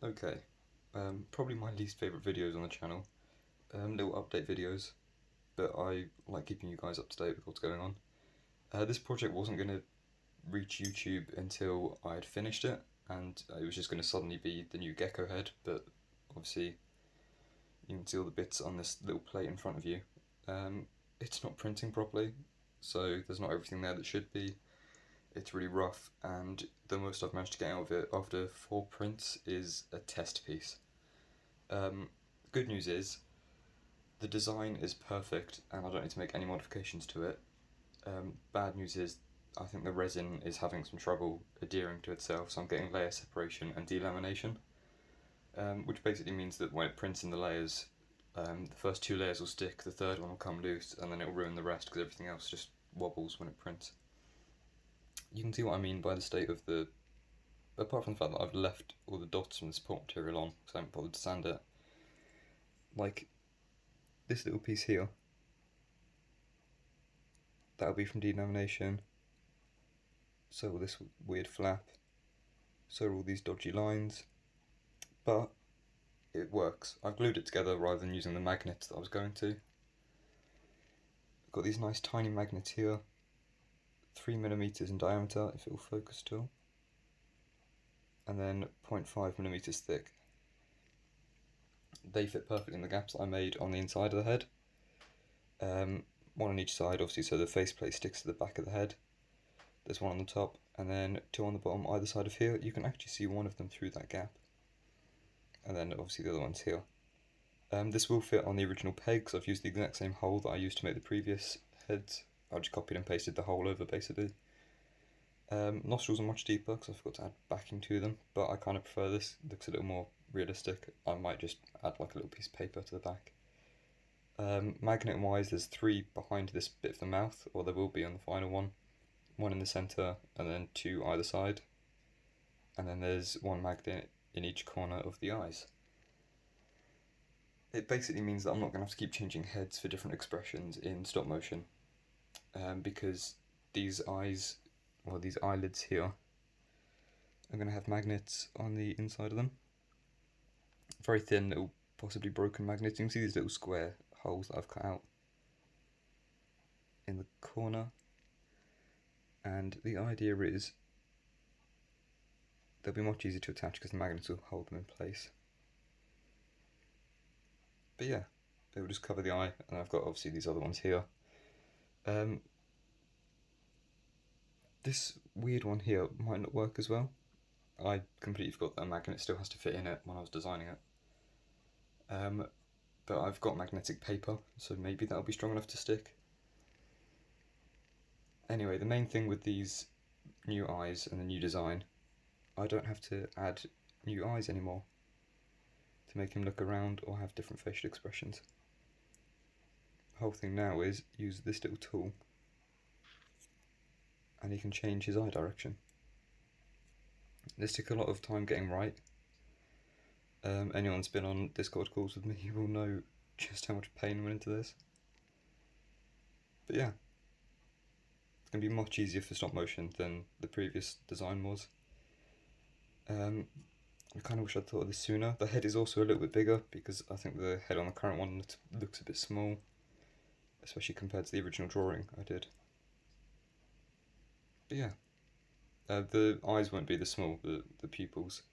Okay, probably my least favourite videos on the channel. Little update videos, but I like keeping you guys up to date with what's going on. This project wasn't going to reach YouTube until I had finished it, and it was just going to suddenly be the new Gecko head, but obviously you can see all the bits on this little plate in front of you. It's not printing properly, so there's not everything there that should be. It's really rough, and the most I've managed to get out of it after 4 prints is a test piece. Good news is, the design is perfect and I don't need to make any modifications to it. Bad news is, I think the resin is having some trouble adhering to itself, so I'm getting layer separation and delamination, which basically means that when it prints in the layers, the first 2 layers will stick, the third one will come loose, and then it will ruin the rest because everything else just wobbles when it prints. You can see what I mean by the state of the... Apart from the fact that I've left all the dots from the support material on because I haven't bothered to sand it. Like, this little piece here, that'll be from delamination, so will this weird flap, so are all these dodgy lines, but it works. I've glued it together rather than using the magnets that I was going to. I've got these nice tiny magnets here, 3mm in diameter if it will focus still, and then 0.5mm thick. They fit perfectly in the gaps that I made on the inside of the head. One on each side, obviously, so the faceplate sticks to the back of the head. There's one on the top, and then 2 on the bottom either side of here. You can actually see one of them through that gap. And then obviously the other one's here. This will fit on the original pegs. I've used the exact same hole that I used to make the previous heads. I just copied and pasted the hole over, basically. Nostrils are much deeper because I forgot to add backing to them, but I kind of prefer this. It looks a little more realistic. I might just add like a little piece of paper to the back. Magnet wise, there's 3 behind this bit of the mouth, or there will be on the final one. 1 in the centre, and then 2 either side. And then there's 1 magnet in each corner of the eyes. It basically means that I'm not going to have to keep changing heads for different expressions in stop motion, because these eyes, or these eyelids here, are going to have magnets on the inside of them. Very thin, little, possibly broken magnets. You can see these little square holes that I've cut out in the corner. And the idea is they'll be much easier to attach because the magnets will hold them in place. But yeah, they will just cover the eye, and I've got obviously these other ones here. This weird one here might not work as well. I completely forgot that a magnet still has to fit in it when I was designing it. But I've got magnetic paper, so maybe that'll be strong enough to stick. Anyway, the main thing with these new eyes and the new design, I don't have to add new eyes anymore to make him look around or have different facial expressions. The whole thing now is use this little tool and he can change his eye direction. This took a lot of time getting right. Anyone that's been on Discord calls with me will know just how much pain went into this. But yeah, it's going to be much easier for stop motion than the previous design was. I kind of wish I'd thought of this sooner. The head is also a little bit bigger because I think the head on the current one looks a bit small, especially compared to the original drawing I did. But yeah, the eyes won't be this small, the pupils.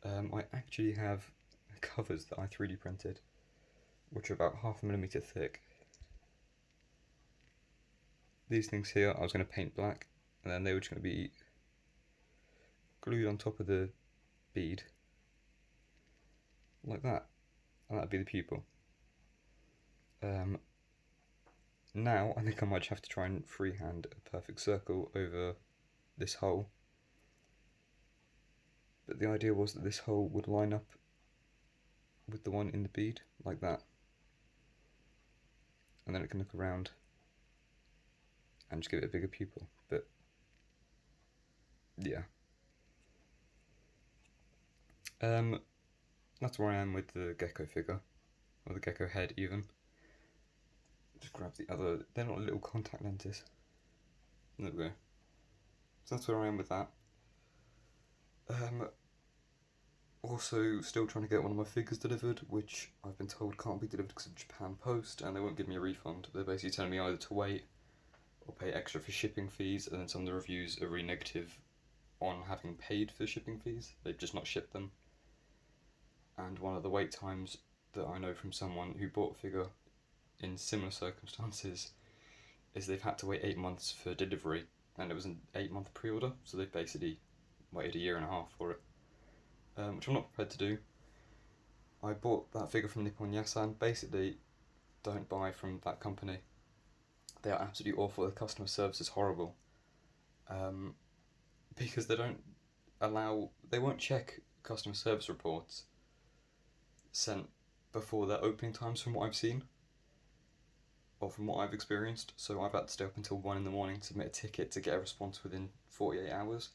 I actually have covers that I 3D printed, which are about 0.5mm thick. These things here I was going to paint black, and then they were just going to be glued on top of the bead, like that, and that'd be the pupil. Now I think I might have to try and freehand a perfect circle over this hole. But the idea was that this hole would line up with the one in the bead, like that. And then it can look around and just give it a bigger pupil. But yeah. That's where I am with the Gecko figure, or the Gecko head even. Just grab the other, they're not little contact lenses. There we go. So that's where I am with that. Also, still trying to get one of my figures delivered, which I've been told can't be delivered because of Japan Post, and they won't give me a refund. They're basically telling me either to wait or pay extra for shipping fees, and then some of the reviews are really negative on having paid for shipping fees. They've just not shipped them. And one of the wait times that I know from someone who bought a figure in similar circumstances is they've had to wait 8 months for delivery, and it was an 8-month pre-order, so they've basically waited 1.5 years for it. Which I'm not prepared to do. I bought that figure from Nippon Yasan. Basically, don't buy from that company. They are absolutely awful. The customer service is horrible. Because they won't check customer service reports sent before their opening times from what I've seen, or from what I've experienced. So I've had to stay up until 1 in the morning to submit a ticket to get a response within 48 hours.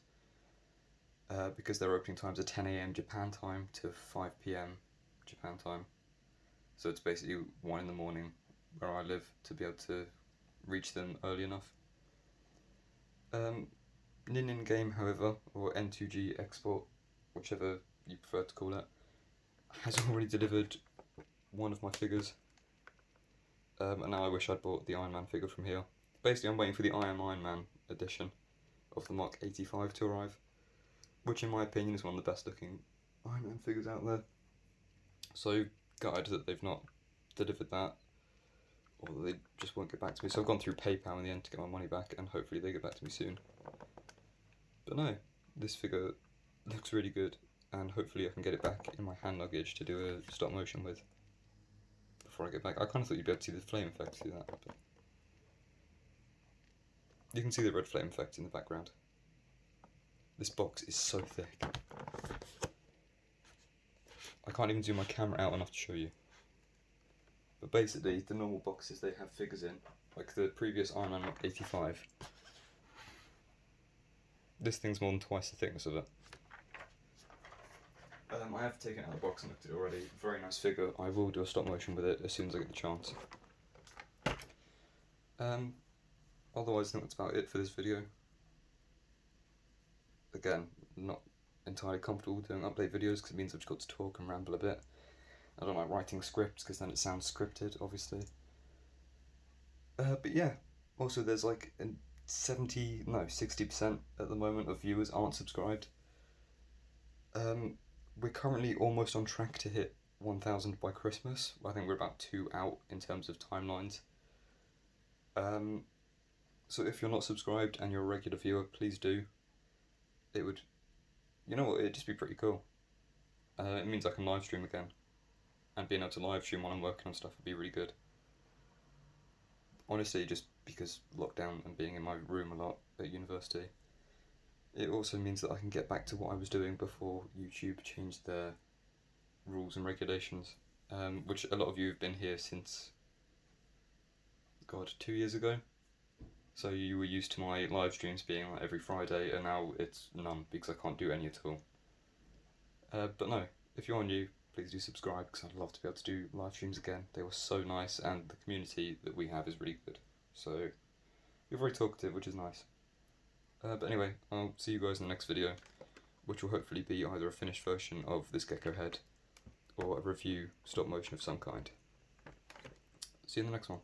Because their opening times are 10 AM Japan time to 5 PM Japan time. So it's basically 1 in the morning where I live to be able to reach them early enough. Nin Game, however, or N2G Export, whichever you prefer to call it, has already delivered one of my figures. And now I wish I'd bought the Iron Man figure from here. Basically, I'm waiting for the I Am Iron Man edition of the Mark 85 to arrive, which in my opinion is one of the best looking Iron Man figures out there. So gutted that they've not delivered that, or that they just won't get back to me. So I've gone through PayPal in the end to get my money back, and hopefully they get back to me soon. But no, this figure looks really good, and hopefully I can get it back in my hand luggage to do a stop motion with before I get back. I kind of thought you'd be able to see the flame effect through that, but you can see the red flame effect in the background. This box is so thick. I can't even zoom my camera out enough to show you. But basically, the normal boxes they have figures in, like the previous Iron Man Mark 85, this thing's more than twice the thickness of it. I have taken it out of the box and looked at it already. Very nice figure. I will do a stop motion with it as soon as I get the chance. Otherwise, I think that's about it for this video. Again, not entirely comfortable doing update videos because it means I've just got to talk and ramble a bit. I don't like writing scripts because then it sounds scripted, obviously. But yeah, also there's like 60% at the moment of viewers aren't subscribed. We're currently almost on track to hit 1,000 by Christmas. I think we're about 2 out in terms of timelines. So if you're not subscribed and you're a regular viewer, please do. It would, you know what, it'd just be pretty cool. It means I can live stream again. And being able to live stream while I'm working on stuff would be really good. Honestly, just because lockdown and being in my room a lot at university, it also means that I can get back to what I was doing before YouTube changed their rules and regulations, which a lot of you have been here since, 2 years ago. So you were used to my live streams being like every Friday, and now it's none because I can't do any at all. But no, if you're new, please do subscribe because I'd love to be able to do live streams again. They were so nice, and the community that we have is really good. So you're very talkative, which is nice. But anyway, I'll see you guys in the next video, which will hopefully be either a finished version of this Gecko head or a review stop motion of some kind. See you in the next one.